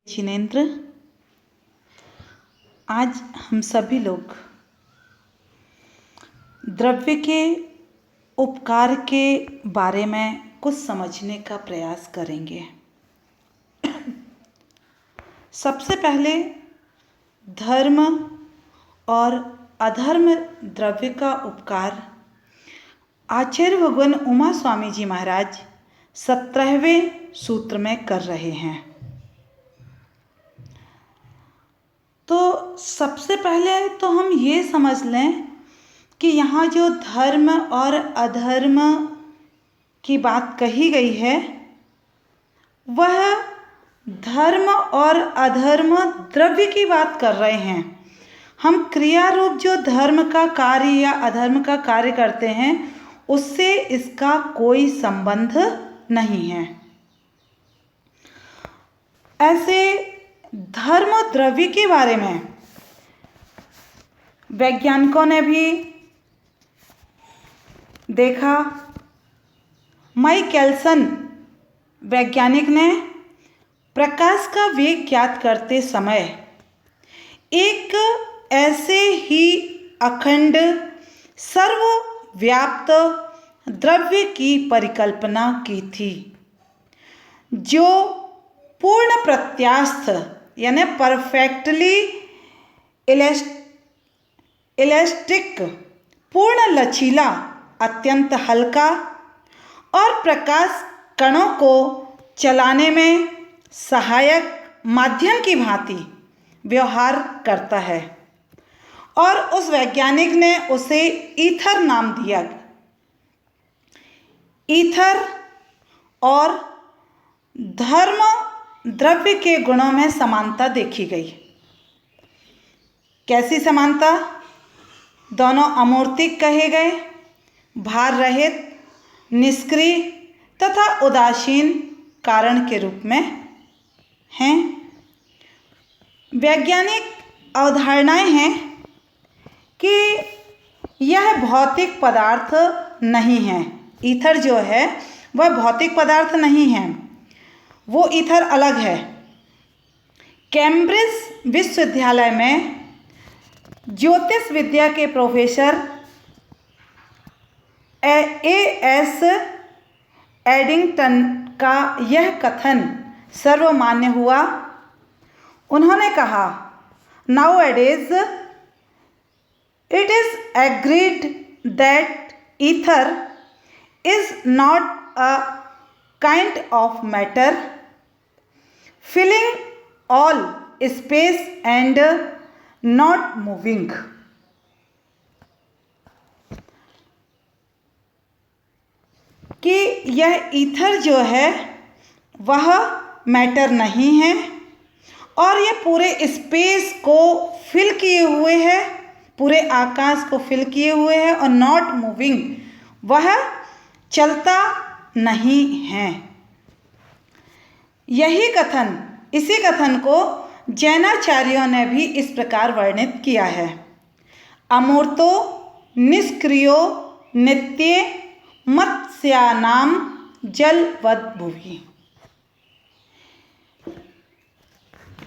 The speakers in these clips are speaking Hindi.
जिनेंद्र, आज हम सभी लोग द्रव्य के उपकार के बारे में कुछ समझने का प्रयास करेंगे। सबसे पहले धर्म और अधर्म द्रव्य का उपकार आचार्य भगवान उमा स्वामी जी महाराज 17वें सूत्र में कर रहे हैं। तो सबसे पहले तो हम ये समझ लें कि यहाँ जो धर्म और अधर्म की बात कही गई है वह धर्म और अधर्म द्रव्य की बात कर रहे हैं। हम क्रिया रूप जो धर्म का कार्य या अधर्म का कार्य करते हैं उससे इसका कोई संबंध नहीं है। ऐसे धर्म द्रव्य के बारे में वैज्ञानिकों ने भी देखा। माइकलसन वैज्ञानिक ने प्रकाश का वेग ज्ञात करते समय एक ऐसे ही अखंड सर्वव्याप्त द्रव्य की परिकल्पना की थी जो पूर्ण प्रत्यास्थ यानी परफेक्टली इलास्टिक, पूर्ण लचीला, अत्यंत हल्का और प्रकाश कणों को चलाने में सहायक माध्यम की भांति व्यवहार करता है और उस वैज्ञानिक ने उसे ईथर नाम दिया। ईथर और धर्म द्रव्य के गुणों में समानता देखी गई। कैसी समानता? दोनों अमूर्तिक कहे गए, भार रहित, निष्क्रिय तथा उदासीन कारण के रूप में हैं। वैज्ञानिक अवधारणाएं हैं कि यह भौतिक पदार्थ नहीं है। ईथर जो है वह भौतिक पदार्थ नहीं है, वो ईथर अलग है। कैम्ब्रिज विश्वविद्यालय में ज्योतिष विद्या के प्रोफेसर A.S. एडिंगटन का यह कथन सर्वमान्य हुआ। उन्होंने कहा, Nowadays it is agreed that ether is not a kind of matter filling all space and not moving. कि यह ईथर जो है वह मैटर नहीं है और यह पूरे स्पेस को फिल किए हुए है, पूरे आकाश को फिल किए हुए है और नॉट मूविंग, वह चलता नहीं है। इसी कथन को जैनाचार्यों ने भी इस प्रकार वर्णित किया है। अमूर्तो निष्क्रियो नित्ये मत्स्यानाम जलवद भुवि।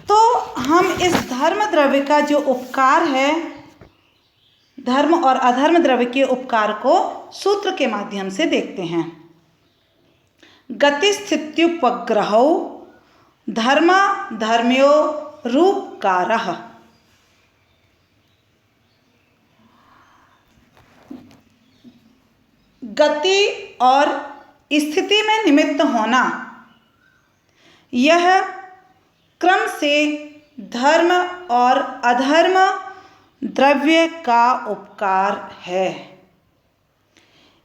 तो हम इस धर्म द्रव्य का जो उपकार है, धर्म और अधर्म द्रव्य के उपकार को सूत्र के माध्यम से देखते हैं। गतिस्थित्युपग्रहौ धर्म धर्म्यो रूपकारः। गति और स्थिति में निमित्त होना, यह क्रम से धर्म और अधर्म द्रव्य का उपकार है।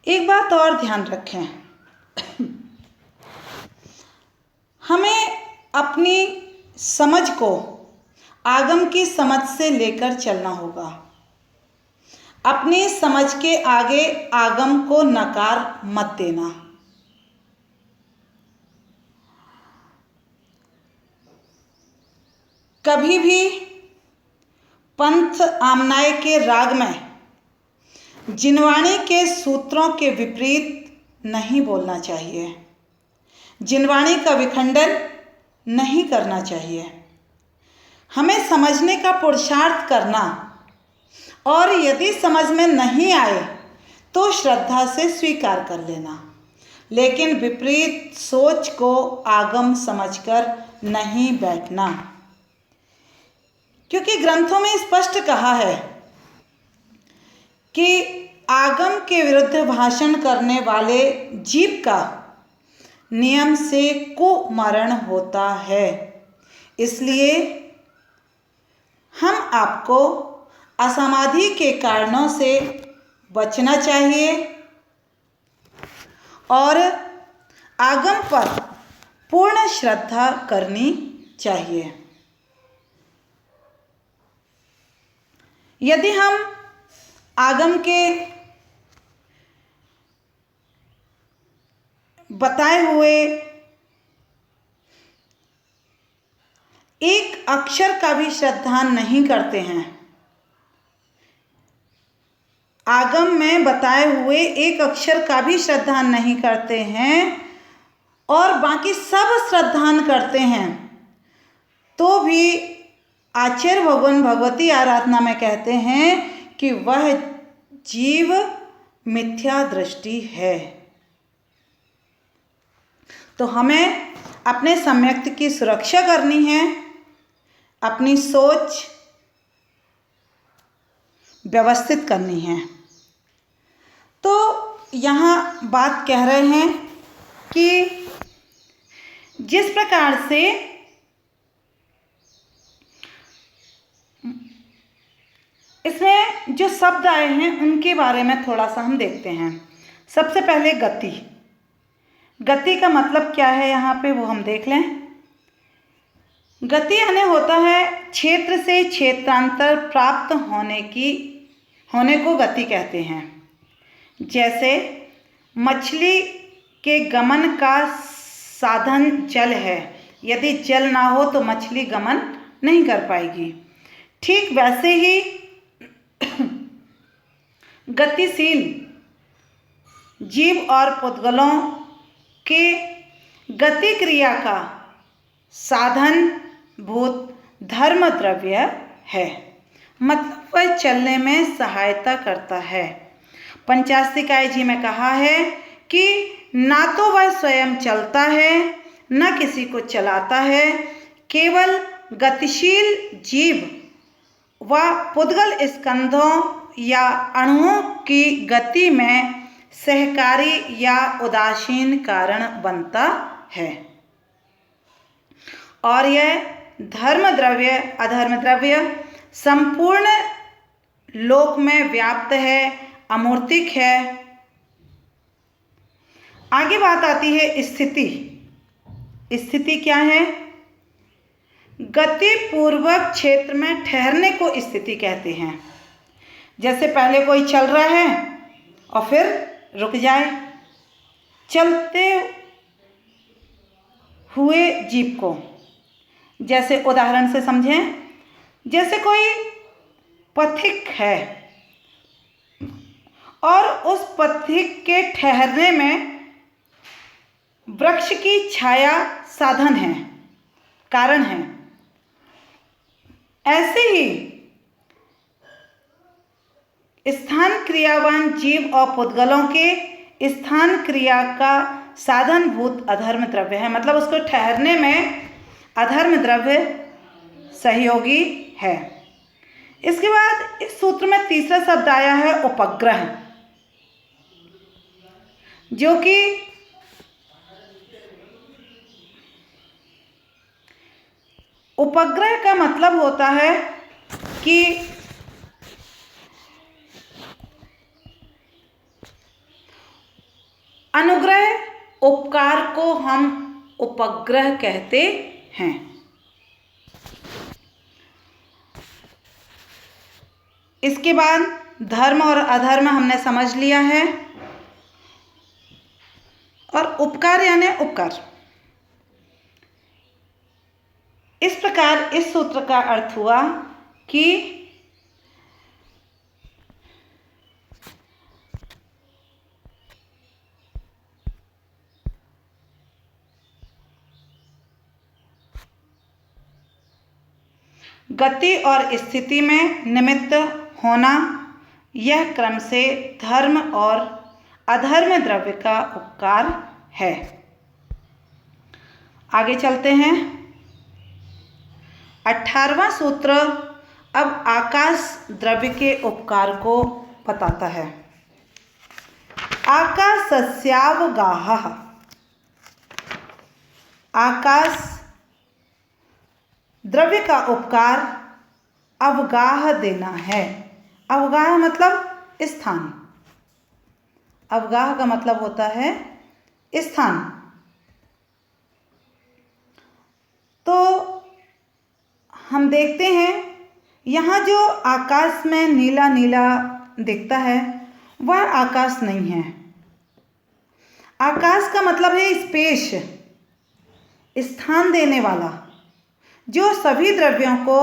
एक बात और ध्यान रखें, हमें अपनी समझ को आगम की समझ से लेकर चलना होगा। अपनी समझ के आगे आगम को नकार मत देना। कभी भी पंथ आमनाय के राग में जिनवाणी के सूत्रों के विपरीत नहीं बोलना चाहिए। जिनवाणी का विखंडन नहीं करना चाहिए। हमें समझने का पुरुषार्थ करना, और यदि समझ में नहीं आए तो श्रद्धा से स्वीकार कर लेना, लेकिन विपरीत सोच को आगम समझकर नहीं बैठना। क्योंकि ग्रंथों में स्पष्ट कहा है कि आगम के विरुद्ध भाषण करने वाले जीव का नियम से कुमरण होता है। इसलिए हम आपको असमाधि के कारणों से बचना चाहिए और आगम पर पूर्ण श्रद्धा करनी चाहिए। यदि हम आगम के बताए हुए एक अक्षर का भी श्रद्धा नहीं करते हैं, आगम में बताए हुए एक अक्षर का भी श्रद्धा नहीं करते हैं और बाकी सब श्रद्धान करते हैं, तो भी आचार्य भगवान भगवती आराधना में कहते हैं कि वह जीव मिथ्या दृष्टि है। तो हमें अपने सम्यक्त की सुरक्षा करनी है, अपनी सोच व्यवस्थित करनी है। तो यहाँ बात कह रहे हैं कि जिस प्रकार से इसमें जो शब्द आए हैं उनके बारे में थोड़ा सा हम देखते हैं। सबसे पहले गति। गति का मतलब क्या है यहाँ पे वो हम देख लें। गति यानी होता है क्षेत्र से क्षेत्रांतर प्राप्त होने को गति कहते हैं। जैसे मछली के गमन का साधन जल है, यदि जल ना हो तो मछली गमन नहीं कर पाएगी। ठीक वैसे ही गतिशील जीव और पुद्गलों के गति क्रिया का साधन भूत धर्म द्रव्य है, मतलब वह चलने में सहायता करता है। पंचास्तिकाय जी में कहा है कि ना तो वह स्वयं चलता है न किसी को चलाता है, केवल गतिशील जीव व पुद्गल स्कंधों या अणुओं की गति में सहकारी या उदासीन कारण बनता है। और यह धर्म द्रव्य अधर्म द्रव्य संपूर्ण लोक में व्याप्त है, अमूर्तिक है। आगे बात आती है स्थिति। स्थिति क्या है? गति पूर्वक क्षेत्र में ठहरने को स्थिति कहते हैं। जैसे पहले कोई चल रहा है और फिर रुक जाए, चलते हुए जीव को। जैसे उदाहरण से समझें, जैसे कोई पथिक है और उस पथिक के ठहरने में वृक्ष की छाया साधन है, कारण है। ऐसे ही स्थान क्रियावान जीव और पुद्गलों के स्थान क्रिया का साधन भूत अधर्म द्रव्य है, मतलब उसको ठहरने में अधर्म द्रव्य सहयोगी है। इसके बाद इस सूत्र में तीसरा शब्द आया है उपग्रह, जो कि उपग्रह का मतलब होता है कि अनुग्रह उपकार को हम उपग्रह कहते हैं। इसके बाद धर्म और अधर्म हमने समझ लिया है, और उपकार यानी उपकार। इस प्रकार इस सूत्र का अर्थ हुआ कि गति और स्थिति में निमित्त होना, यह क्रम से धर्म और अधर्म द्रव्य का उपकार है। आगे चलते हैं। 18वां सूत्र अब आकाश द्रव्य के उपकार को बताता है। आकाशस्यावगाहः, आकाश द्रव्य का उपकार अवगाह देना है। अवगाह मतलब स्थान, अवगाह का मतलब होता है स्थान। तो हम देखते हैं यहाँ जो आकाश में नीला नीला दिखता है वह आकाश नहीं है। आकाश का मतलब है स्पेस, स्थान देने वाला, जो सभी द्रव्यों को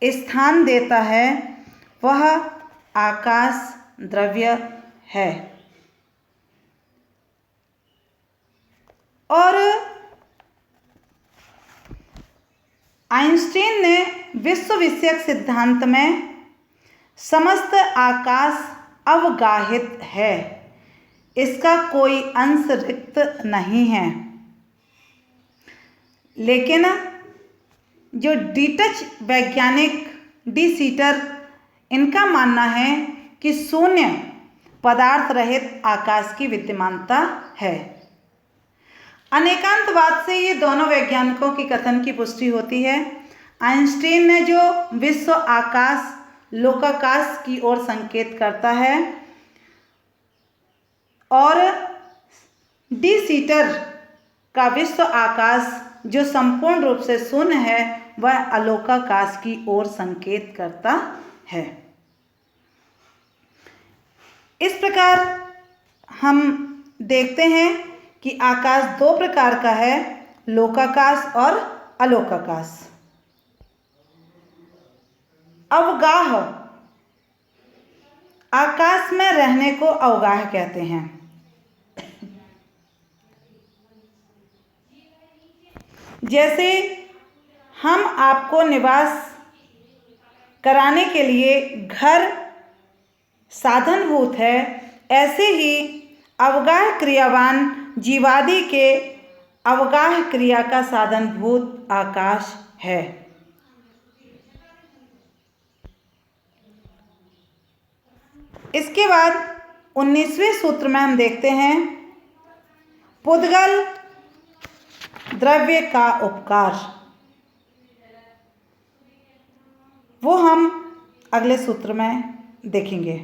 स्थान देता है वह आकाश द्रव्य है। और आइंस्टीन ने विश्व विषयक सिद्धांत में समस्त आकाश अवगाहित है, इसका कोई अंश रिक्त नहीं है। लेकिन जो डीटच वैज्ञानिक डी सीटर, इनका मानना है कि शून्य पदार्थ रहित आकाश की विद्यमानता है। अनेकांतवाद से ये दोनों वैज्ञानिकों की कथन की पुष्टि होती है। आइंस्टीन ने जो विश्व आकाश लोकाकाश की ओर संकेत करता है, और डी सीटर का विश्व आकाश जो संपूर्ण रूप से शून्य है वह अलोकाकाश की ओर संकेत करता है। इस प्रकार हम देखते हैं कि आकाश दो प्रकार का है, लोकाकाश और अलोकाकाश। अवगाह, आकाश में रहने को अवगाह कहते हैं। जैसे हम आपको निवास कराने के लिए घर साधनभूत है, ऐसे ही अवगाह क्रियावान जीवादि के अवगाह क्रिया का साधनभूत आकाश है। इसके बाद 19वें सूत्र में हम देखते हैं पुद्गल द्रव्य का उपकार। वो हम अगले सूत्र में देखेंगे।